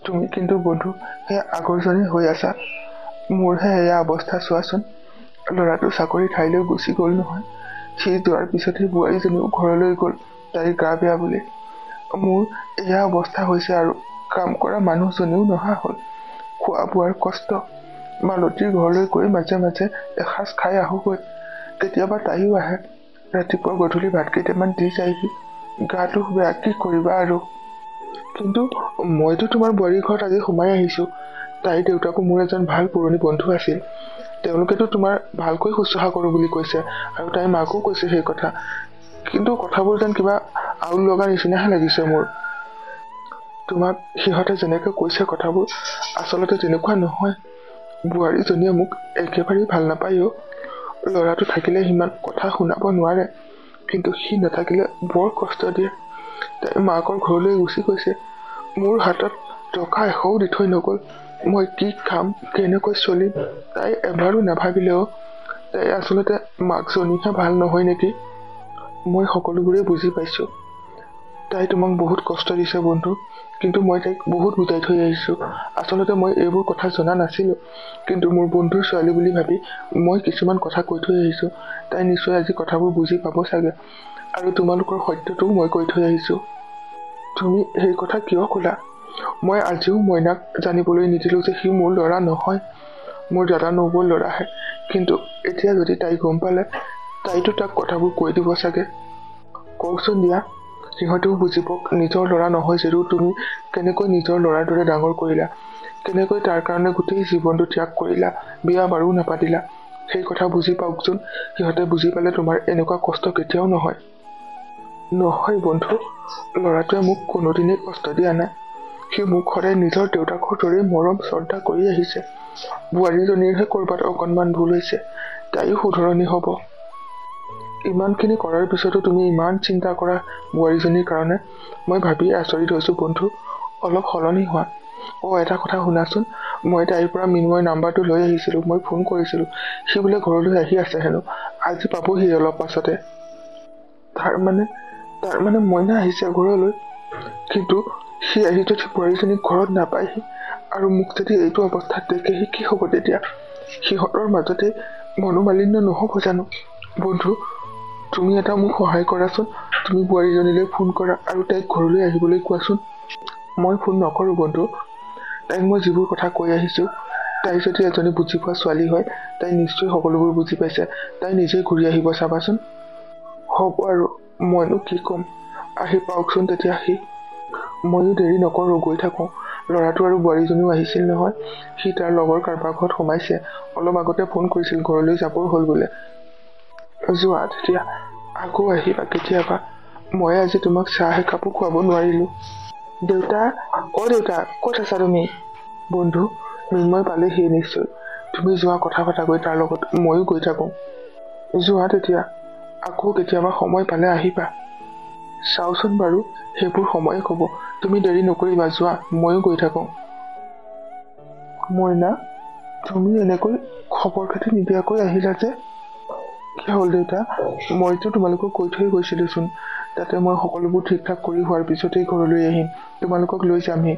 তুমি কিন্তু বন্ধু সেই আগৰজনী হৈ আছা। মোৰহে এয়া অৱস্থা চোৱাচোন। ল'ৰাটো চাকৰি ঠাইলৈ গুচি গ'ল নহয়। সি যোৱাৰ পিছতহে বোৱাৰীজনীও ঘৰলৈ গ'ল, তাইৰ গা বেয়া বুলি। মোৰ এয়া অৱস্থা হৈছে আৰু কাম কৰা মানুহজনীও নহা হ'ল। খোৱা বোৱাৰ কষ্ট। মালতীৰ ঘৰলৈ গৈ মাজে মাজে এসাঁজ খাই আহোগৈ। কেতিয়াবা তাইও আহে, ৰাতিপুৱা গধূলি ভাত কেইটামান দি যায়হি। গাটো বেয়া, কি কৰিবা আৰু। কিন্তু মইতো তোমাৰ বোৱাৰীৰ ঘৰত আজি সোমাই আহিছো। তাইৰ দেউতাকো মোৰ এজন ভাল পুৰণি বন্ধু আছিল। তেওঁলোকেতো তোমাৰ ভালকৈ শুশ্ৰূষা কৰো বুলি কৈছে আৰু তাইৰ মাকো কৈছে সেই কথা। কিন্তু কথাবোৰ যেন কিবা আউল লগা নিচিনাহে লাগিছে মোৰ। তোমাক সিহঁতে যেনেকৈ কৈছে কথাবোৰ, আচলতে তেনেকুৱা নহয়। বোৱাৰীজনীয়ে মোক একেবাৰেই ভাল নাপায়। ল'ৰাটো থাকিলে সিমান কথা শুনাব নোৱাৰে, কিন্তু সি নাথাকিলে বৰ কষ্ট দিয়ে। তাই মাকৰ ঘৰলৈ গুচি গৈছে। মোৰ হাতত টকা এশও দি থৈ নগ'ল। মই কি খাম, কেনেকৈ চলিম, তাই এবাৰো নাভাবিলেও। তাই আচলতে মাকজনীহে ভাল নহয় নেকি। মই সকলোবোৰে বুজি পাইছো। তাই তোমাক বহুত কষ্ট দিছে বন্ধু, কিন্তু মই তাইক বহুত বুজাই থৈ আহিছো। আচলতে মই এইবোৰ কথা জনা নাছিলো, কিন্তু মোৰ বন্ধুৰ ছোৱালী বুলি ভাবি মই কিছুমান কথা কৈ থৈ আহিছো। তাই নিশ্চয় আজি কথাবোৰ বুজি পাব চাগে, আৰু তোমালোকৰ সত্যটোও মই কৈ থৈ আহিছো। তুমি সেই কথা কিয় ক'লা? মই আজিও মইনাক জানিবলৈ নিদিলো যে সি মোৰ ল'ৰা নহয়, মোৰ দাদা নবৌৰ ল'ৰাহে। কিন্তু এতিয়া যদি তাই গম পালে, তাইতো তাক কথাবোৰ কৈ দিব চাগে। কওকচোন দিয়া, সিহঁতেও বুজি পাওক নিজৰ ল'ৰা নহয় যদিও তুমি কেনেকৈ নিজৰ ল'ৰাৰ দৰে ডাঙৰ কৰিলা, কেনেকৈ তাৰ কাৰণে গোটেই জীৱনটো ত্যাগ কৰিলা, বিয়া বাৰু নাপাতিলা। সেই কথা বুজি পাওকচোন। সিহঁতে বুজি পালে তোমাৰ এনেকুৱা কষ্ট কেতিয়াও নহয়। নহয় বন্ধু, ল'ৰাটোৱে মোক কোনোদিনেই কষ্ট দিয়া নাই। সি মোক সদায় নিজৰ দেউতাকৰ দৰে মৰম শ্ৰদ্ধা কৰি আহিছে। বোৱাৰীজনীৰহে ক'ৰবাত অকণমান ভুল হৈছে, তাইও শুধৰণি হ'ব। ইমানখিনি কৰাৰ পিছতো তুমি ইমান চিন্তা কৰা বোৱাৰীজনীৰ কাৰণে। মই ভাবি আচৰিত হৈছো বন্ধু। অলপ সলনি হোৱা। এটা কথা শুনাচোন, মই তাইৰ পৰা মিন্ময়ৰ নাম্বাৰটো লৈ আহিছিলো। মই ফোন কৰিছিলো, সি বোলে ঘৰলৈ আহি আছে হেনো। আজি পাবহি অলপ পাছতে। তাৰমানে মইনা আহিছে ঘৰলৈ, কিন্তু সি আহি যদি বোৱাৰীজনীক ঘৰত নাপায়হি আৰু মোক যদি এইটো অৱস্থাত দেখেহি, কি হ'ব তেতিয়া? সিহঁতৰ মাজতে মনোমালিন্য নহ'ব জানো? বন্ধু, তুমি এটা মোক সহায় কৰাচোন। তুমি বোৱাৰীজনীলৈ ফোন কৰা আৰু তাইক ঘৰলৈ আহিবলৈ কোৱাচোন। মই ফোন নকৰো বন্ধু। তাইক মই যিবোৰ কথা কৈ আহিছো, তাই যদি এজনী বুজি পোৱা ছোৱালী হয়, তাই নিশ্চয় সকলোবোৰ বুজি পাইছে। তাই নিজেই ঘূৰি আহিব চাবাচোন। হ'ব আৰু, মইনো কি ক'ম। আহি পাওকচোন তেতিয়া সি। ময়ো দেৰি নকৰো, গৈ থাকো। ল'ৰাটো আৰু বোৱাৰীজনীও আহিছিল নহয়। সি তাৰ লগৰ কাৰোবাৰ ঘৰত সোমাইছে। অলপ আগতে ফোন কৰিছিল, ঘৰলৈ যাবৰ হ'ল বোলে। যোৱা তেতিয়া, আকৌ আহিবা কেতিয়াবা। মই আজি তোমাক চাহ একাপো খুৱাব নোৱাৰিলো। দেউতা, দেউতা, ক'ত আছা তুমি? বন্ধু, মিন্ময় পালেহি নিশ্চয়। তুমি যোৱা, কথা পাতাগৈ তাৰ লগত, ময়ো গৈ থাকো। যোৱা তেতিয়া, আকৌ কেতিয়াবা সময় পালে আহিবা। চাওচোন বাৰু, সেইবোৰ সময়ে ক'ব। তুমি দেৰি নকৰিবা, যোৱা, ময়ো গৈ থাকো। মইনা, তুমি এনেকৈ খবৰ খাতি নিদিয়াকৈ আহিলা যে? কি হ'ল দেউতা? মইতো তোমালোকক কৈ থৈ গৈছিলোচোন। তাতে মই সকলোবোৰ ঠিক ঠাক কৰি হোৱাৰ পিছতেই ঘৰলৈ আহিম, তোমালোকক লৈ যামহি।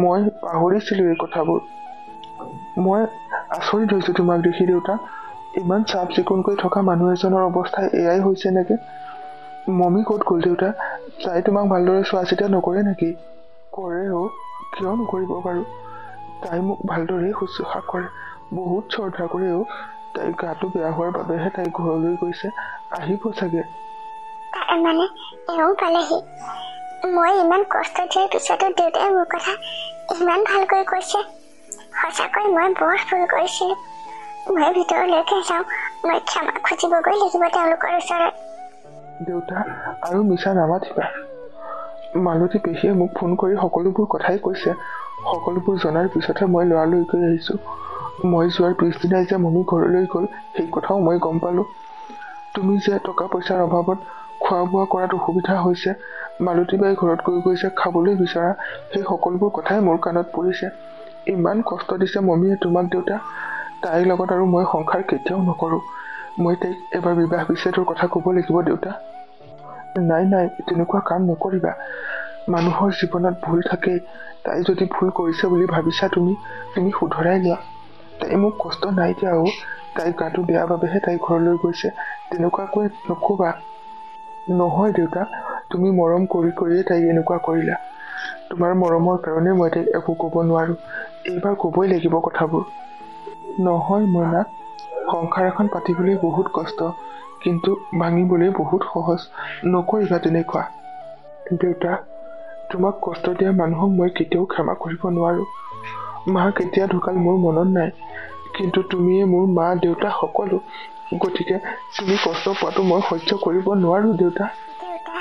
মই পাহৰিছিলো এই কথাবোৰ। মই আচৰিত হৈছো তোমাক দেখি দেউতা। ইমান চাফ চিকুণকৈ থকা মানুহ এজনৰ অৱস্থা এয়াই হৈছে নেকি? মমী ক'ত গ'ল দেউতা? তাই তোমাক ভালদৰে চোৱা চিতা নকৰে নেকি? কৰে, কিয় নকৰিব বাৰু। তাই মোক ভালদৰে শুশ্ৰূষা কৰে, বহুত শ্ৰদ্ধা কৰে। তাইৰ গাটো বেয়া হোৱাৰ বাবেহে তাই ঘৰলৈ গৈছে, আহিব চাগে। মানে এওঁ পালেহি। মই ইমান কষ্ট দিয়াৰ পিছতো দেউতাই মোৰ কথা ইমান ভালকৈ কৈছে। সঁচাকৈ মই বৰ ভুল কৰিছিলো। মই ভিতৰলৈকে যাওঁ, মই ক্ষমা খুজিবগৈ লাগিব তেওঁলোকৰ ওচৰত। দেউতা, আৰু মিছা নামাতিবা। মালতী পেহীয়ে মোক ফোন কৰি সকলোবোৰ কথাই কৈছে। সকলোবোৰ জনাৰ পিছতহে মই ল'ৰালৈ গৈ আহিছো। মই যোৱাৰ পিছদিনাই যে মমী ঘৰলৈ গ'ল, সেই কথাও মই গম পালো। তুমি যে টকা পইচাৰ অভাৱত খোৱা বোৱা কৰাত অসুবিধা হৈছে, মালতী বাই ঘৰত গৈছে খাবলৈ বিচৰা, সেই সকলোবোৰ কথাই মোৰ কাণত পৰিছে। ইমান কষ্ট দিছে মমীয়ে তোমাক দেউতা। তাইৰ লগত আৰু মই সংসাৰ কেতিয়াও নকৰো। মই তাইক এবাৰ বিবাহ বিচ্ছেদৰ কথা ক'ব লাগিব দেউতা। নাই, তেনেকুৱা কাম নকৰিবা। মানুহৰ জীৱনত ভুল থাকে। তাই যদি ভুল কৰিছে বুলি ভাবিছা তুমি শুধৰাই লোৱা। তাই মোক কষ্ট নাই দিয়া আৰু তাইৰ গাটো বেয়া বাবেহে তাই ঘৰলৈ গৈছে, তেনেকুৱাকৈ নকবা। নহয় দেউতা, তুমি মৰম কৰিয়ে তাইক এনেকুৱা কৰিলা। তোমাৰ মৰমৰ কাৰণে মই তাইক একো ক'ব নোৱাৰো। এইবাৰ ক'বই লাগিব কথাবোৰ। নহয় মইনা, সংসাৰ এখন পাতিবলৈ বহুত কষ্ট, কিন্তু ভাঙিবলৈ বহুত সহজ। নকৰিবা তেনেকুৱা। দেউতা, তোমাক কষ্ট দিয়া মানুহক মই কেতিয়াও ক্ষমা কৰিব নোৱাৰো। মা কেতিয়া ঢুকাল মোৰ মনত নাই, কিন্তু তুমিয়ে মোৰ মা দেউতা সকলো। গতিকে তুমি কষ্ট পোৱাটো মই সহ্য কৰিব নোৱাৰো দেউতা। দেউতা,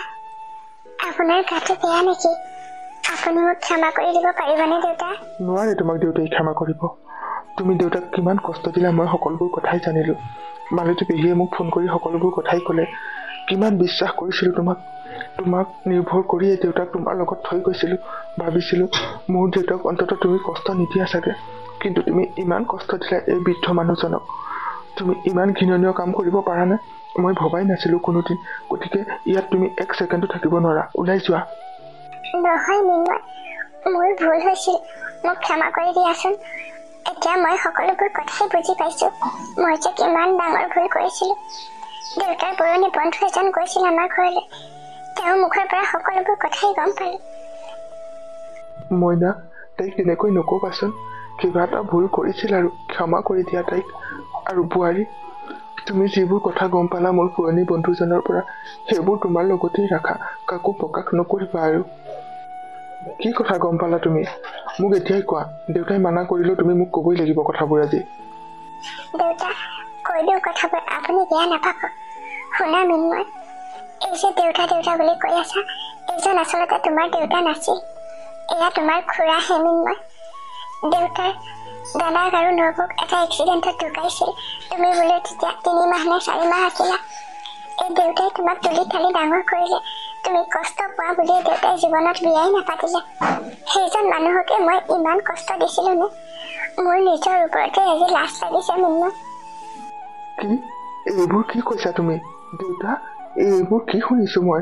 আপোনাৰ গাটো বেয়া নেকি? আপুনি মোক ক্ষমা কৰি দিব পাৰিবনে দেউতা? নোৱাৰে তোমাক দেউতাই ক্ষমা কৰিব। তুমি দেউতাক কিমান কষ্ট দিলা মই সকলোবোৰ কথাই জানিলো। মালতী পেহীয়ে মোক ফোন কৰি সকলোবোৰ কথাই ক'লে। কিমান বিশ্বাস কৰিছিলো তোমাক নিৰ্ভৰ কৰিয়ে দেউতাক তোমাৰ লগত থৈ গৈছিলো। ভাবিছিলো মোৰ দেউতাক অন্ততঃ তুমি কষ্ট নিদিয়া চাগে, কিন্তু তুমি ইমান কষ্ট দিলা এই বৃদ্ধ মানুহজনক। তুমি ইমান ঘৃণনীয় কাম কৰিব পাৰা নে? মই ভবাই নাছিলো কোনোদিন। গতিকে ইয়াত তুমি এক ছেকেণ্ডো থাকিব নোৱাৰা, ওলাই যোৱা। নহয় মিন্ময়, মোৰ ভুল হৈছিল, মোক ক্ষমা কৰি দিয়াচোন। এতিয়া মই সকলোবোৰ কথাই বুজি পাইছো। মই যে কিমান ডাঙৰ ভুল কৰিছিলো। দেউতাৰ পুৰণি বন্ধু এজন গৈছিল আমাৰ ঘৰলৈ, তেওঁৰ মুখৰ পৰা সকলোবোৰ কথাই গম পালো। মইনা, তাইক তেনেকৈ নকবাচোন। কিবা এটা ভুল কৰিছিল আৰু ক্ষমা কৰি দিয়া তাইক। আৰু বোৱাৰী, তুমি যিবোৰ কথা গম পালা মোৰ পুৰণি বন্ধুজনৰ পৰা, সেইবোৰ তোমাৰ লগতেই ৰাখা, কাকো প্ৰকাশ নকৰিবা। আৰু কি কথা গম পালা তুমি? মোক এতিয়াই কোৱা। দেউতাই মানা কৰিলেও তুমি মোক ক'বই লাগিব কথাবোৰ আজি। দেউতা, কৈ দিওঁ কথাবোৰ, আপুনি বেয়া নাপাব। শুনা মিন্ময়, এই যে দেউতা বুলি কৈ আছা, এইজন আচলতে তোমাৰ দেউতা নাছিল। এয়া তোমাৰ খুৰাহে মিন্ময়। দেউতাৰ দাদাক আৰু নবৌক এটা এক্সিডেণ্টত ঢুকাইছিল। তুমি বোলে তেতিয়া 3 মাহ নে 4 মাহ আছিলা। এই দেউতাই তোমাক তুলি তালি ডাঙৰ কৰিলে। তুমি কষ্ট পোৱা বুলিয়ে দেউতাই জীৱনত বিয়াই নাপাতিলে। সেইজন মানুহকে মই ইমান কষ্ট দিছিলো নে? মোৰ নিজৰ ওপৰতে আজি লাজ লাগিছে মিন্ময়। কি এইবোৰ কি কৈছা তুমি? দেউতা, এইবোৰ কি শুনিছো মই?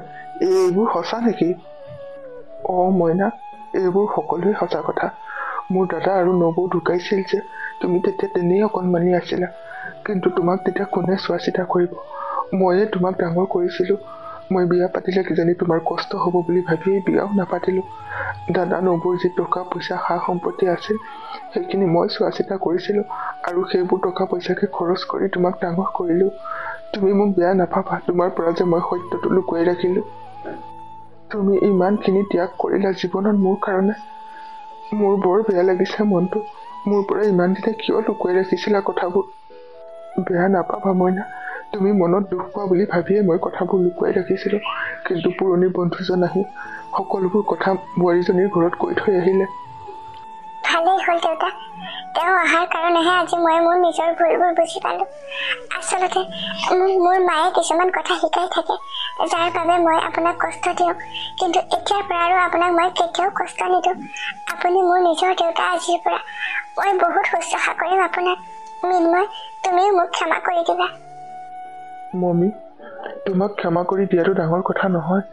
এইবোৰ সঁচা নেকি? মইনা, এইবোৰ সকলোৱে সঁচা কথা। মোৰ দাদা আৰু নবৌ ঢুকাইছিল যে তুমি তেতিয়া তেনেই অকণমানি আছিলা, কিন্তু তোমাক তেতিয়া কোনে চোৱা চিতা কৰিব? ময়ে তোমাক ডাঙৰ কৰিছিলো। মই বিয়া পাতিলে কিজানি তোমাৰ কষ্ট হ'ব বুলি ভাবিয়েই বিয়াও নাপাতিলো। দাদা নবৌৰ যি টকা পইচা সা সম্পত্তি আছিল, সেইখিনি মই চোৱা চিতা কৰিছিলো, আৰু সেইবোৰ টকা পইচাকে খৰচ কৰি তোমাক ডাঙৰ কৰিলো। তুমি মোক বেয়া নাপাবা, তোমাৰ পৰা যে মই সত্যটো লুকুৱাই ৰাখিলো। তুমি ইমানখিনি ত্যাগ কৰিলা জীৱনত মোৰ কাৰণে। মোৰ বৰ বেয়া লাগিছে মনটো। মোৰ পৰা ইমান দিনে কিয় লুকুৱাই ৰাখিছিলা কথাবোৰ? বেয়া নাপাবা মইনা, তুমি মনত দুখ পোৱা বুলি ভাবিয়ে মই কথাবোৰ লুকুৱাই ৰাখিছিলো। কিন্তু পুৰণি বন্ধুজন আহি সকলোবোৰ কথা বোৱাৰীজনীৰ ঘৰত কৈ থৈ আহিলে। ভালেই হ'ল দেউতা, তেওঁ অহাৰ কাৰণেহে আজি মই মোৰ নিজৰ ভুলবোৰ বুজি পালো। আচলতে মোৰ মায়ে কিছুমান কথা শিকাই থাকে, যাৰ বাবে মই আপোনাক কষ্ট দিওঁ। কিন্তু এতিয়াৰ পৰা আৰু আপোনাক মই কেতিয়াও কষ্ট নিদিওঁ। আপুনি মোৰ নিজৰ দেউতা আজিৰ পৰা। মই বহুত শুশ্ৰূষা কৰিম আপোনাক। মিন্ময়, তুমিও মোক ক্ষমা কৰি দিবা। মমি, তোমাক ক্ষমা কৰি দিয়াটো ডাঙৰ কথা নহয়,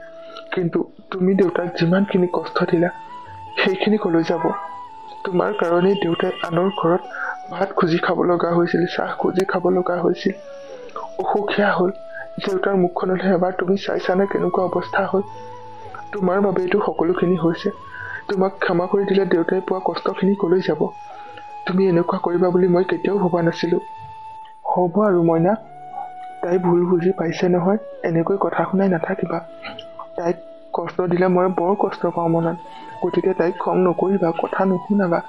কিন্তু তুমি দেউতাক যিমানখিনি কষ্ট দিলা সেইখিনি কলৈ যাব? তোমাৰ কাৰণেই দেউতাই আনৰ ঘৰত ভাত খুজি খাব লগা হৈছিল, চাহ খুজি খাব লগা হৈছিল। অসুখীয়া হ'ল। দেউতাৰ মুখখনলৈ এবাৰ তুমি চাইছানে কেনেকুৱা অৱস্থা হ'ল? তোমাৰ বাবেইতো সকলোখিনি হৈছে। তোমাক ক্ষমা কৰি দিলে দেউতাই পোৱা কষ্টখিনি কলৈ যাব? তুমি এনেকুৱা কৰিবা বুলি মই কেতিয়াও ভবা নাছিলো। হ'ব আৰু মইনা, তাই ভুল বুজি পাইছে নহয়, এনেকৈ কথা শুনাই নাথাকিবা। তাইক কষ্ট দিলে মই বৰ কষ্ট পাওঁ মনত। গতিকে তাইক খং নকৰিবা, কথা নুশুনাবা।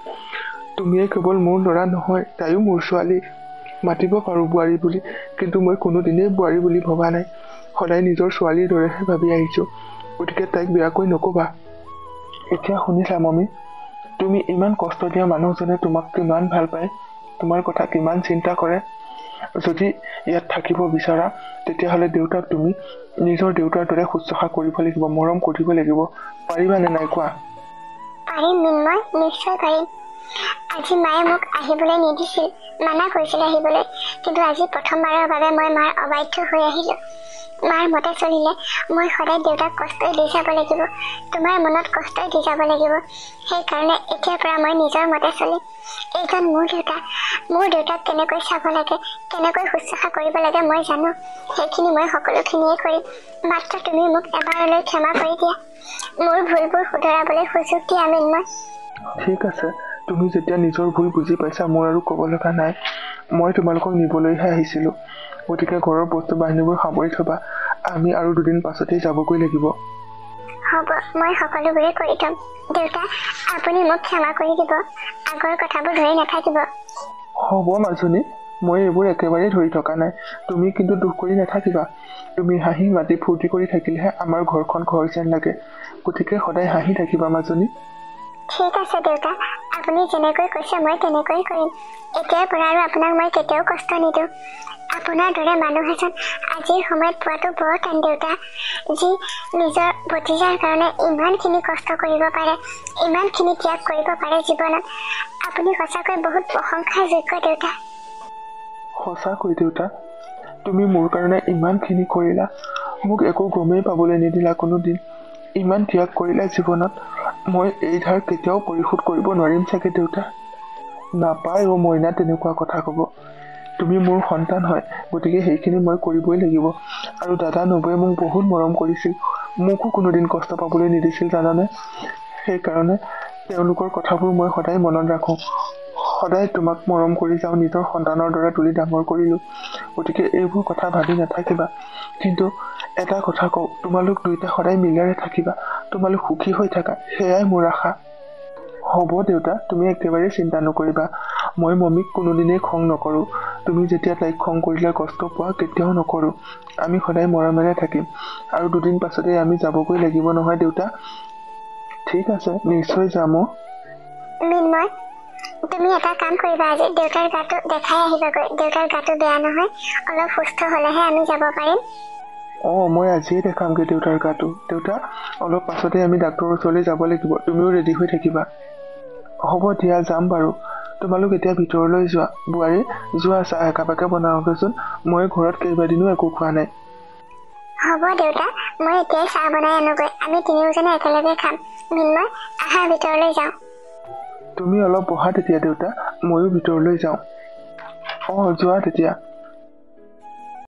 তুমিয়ে কেৱল মোৰ ল'ৰা নহয়, তাইও মোৰ ছোৱালী। মাতিব পাৰোঁ বোৱাৰী বুলি, কিন্তু মই কোনোদিনেই বোৱাৰী বুলি ভবা নাই। সদায় নিজৰ ছোৱালীৰ দৰেহে ভাবি আহিছোঁ। গতিকে তাইক বেয়াকৈ নকবা। এতিয়া শুনিছা মমি, তুমি ইমান কষ্ট দিয়া মানুহজনে তোমাক কিমান ভাল পায়, তোমাৰ কথা কিমান চিন্তা কৰে। যদি ইয়াত থাকিব বিচৰা, তেতিয়াহ'লে দেউতাক তুমি নিজৰ দেউতাৰ দৰে শুশ্ৰূষা কৰিব লাগিব, মৰম কৰিব লাগিব। পাৰিবানে নাই কোৱা? পাৰিম মিন্ময়, নিশ্চয় পাৰিম। আজি মায়ে মোক আহিবলৈ নিদিছিল, মানা কৰিছিল আহিবলৈ, কিন্তু আজি প্ৰথমবাৰৰ বাবে মই মাৰ অবাধ্য হৈ আহিলো। মাৰ মতে চলিলে মই সদায় দেউতাক কষ্টই দি যাব লাগিব, তোমাৰ মনত কষ্টই দি যাব লাগিব। সেইকাৰণে এতিয়াৰ পৰা মই নিজৰ মতে চলিম। এইজন মোৰ দেউতাক কেনেকৈ চাব লাগে, কেনেকৈ শুশ্ৰূষা কৰিব লাগে মই জানো। সেইখিনি মই সকলোখিনিয়ে কৰিম। মাত্ৰ তুমি মোক এবাৰলৈ ক্ষমা কৰি দিয়া, মোৰ ভুলবোৰ শুধৰাবলৈ সুযোগ দিয়া মৃন্ময়। ঠিক আছে, তুমি যেতিয়া নিজৰ ভুল বুজি পাইছা মোৰ আৰু ক'ব লগা নাই। মই তোমালোকক নিবলৈহে আহিছিলোঁ, গতিকে ঘৰৰ বস্তু বাহিনীবোৰ সামৰি থবা। আমি আৰু 2 দিন পাছতেই যাবগৈ লাগিব। হ'ব, মই সকলোবোৰে কৰি থম। দেউতা, আপুনি মোক ক্ষমা কৰি দিব, আগৰ কথাবোৰ ধৰি নাথাকিব। হ'ব মাজনী, মই এইবোৰ একেবাৰেই ধৰি থকা নাই। তুমি কিন্তু দুখ কৰি নাথাকিবা। তুমি হাঁহি মাতি ফূৰ্তি কৰি থাকিলেহে আমাৰ ঘৰখন ঘৰ যেন লাগে, গতিকে সদায় হাঁহি থাকিবা মাজনী। ঠিক আছে দেউতা, আপুনি যেনেকৈ কৈছে মই তেনেকৈ কৰিম। এতিয়াৰ পৰা আৰু আপোনাক মই কেতিয়াও কষ্ট নিদিওঁ। আপোনাৰ দৰে মানুহ এজন আজিৰ সময়ত পোৱাটো বৰ টান দেউতা, যি নিজৰ ভতিজাৰ কাৰণে ইমানখিনি কষ্ট কৰিব পাৰে, ইমানখিনি ত্যাগ কৰিব পাৰে জীৱনত। আপুনি সঁচাকৈ বহুত প্ৰশংসাৰ যোগ্য দেউতা। সঁচাকৈ দেউতা, তুমি মোৰ কাৰণে ইমানখিনি কৰিলা, মোক একো গমেই পাবলৈ নিদিলা কোনোদিন। ইমান ত্যাগ কৰিলা জীৱনত, মই এই ধাৰ কেতিয়াও পৰিশোধ কৰিব নোৱাৰিম চাগে দেউতা। নাপায় অ' মইনা তেনেকুৱা কথা ক'ব। তুমি মোৰ সন্তান হয়, গতিকে সেইখিনি মই কৰিবই লাগিব। আৰু দাদা নবৌয়ে মোক বহুত মৰম কৰিছিল, মোকো কোনোদিন কষ্ট পাবলৈ নিদিছিল জানানে। সেইকাৰণে তেওঁলোকৰ কথাবোৰ মই সদায় মনত ৰাখোঁ। সদায় তোমাক মৰম কৰি যাওঁ, নিজৰ সন্তানৰ দৰে তুলি ডাঙৰ কৰিলোঁ। গতিকে এইবোৰ কথা ভাবি নাথাকিবা। কিন্তু এটা কথা কওঁ, তোমালোক দুয়োটা সদায় মিলাৰে থাকিবা, তোমালোক সুখী হৈ থাকা, সেয়াই মোৰ আশা। হ'ব দেউতা, তুমি একেবাৰে চিন্তা নকৰিবা। মই মমীক কোনোদিনেই খং নকৰোঁ। তুমি যেতিয়া তাইক খং কৰিলে কষ্ট পোৱা কেতিয়াও নকৰোঁ। আমি সদায় মৰমেৰে থাকিম। আৰু 2 দিন পাছতেই আমি যাবগৈ লাগিব নহয় দেউতা। ঠিক আছে, নিশ্চয় যাম। মৃন্ময়, তুমি এটা কাম কৰিবা, আজি দেউতাৰ গাটো দেখাই আহিবাগৈ। দেউতাৰ গাটো বেয়া নহয়, অলপ সুস্থ হ'লেহে আমি যাব পাৰিম। মই আজিয়ে দেখামগৈ দেউতাৰ গাটো। দেউতা, অলপ পাছতে আমি ডাক্তৰৰ ওচৰলৈ যাব লাগিব, তুমিও ৰেডি হৈ থাকিবা। হ'ব দিয়া, যাম বাৰু। তোমালোক এতিয়া ভিতৰলৈ যোৱা। বোৱাৰী, যোৱা চাহ একাপেকে বনাওঁগৈচোন, মই ঘৰত কেইবাদিনো একো খোৱা নাই। হ'ব দেউতা, মই এতিয়াই চাহ বনাই আনোগৈ, আমি তিনিওজনে একেলগে খাম। মৃন্ময়, আহা ভিতৰলৈ যাওঁ। তুমি অলপ বহা তেতিয়া দেউতা, ময়ো ভিতৰলৈ যাওঁ। যোৱা তেতিয়া।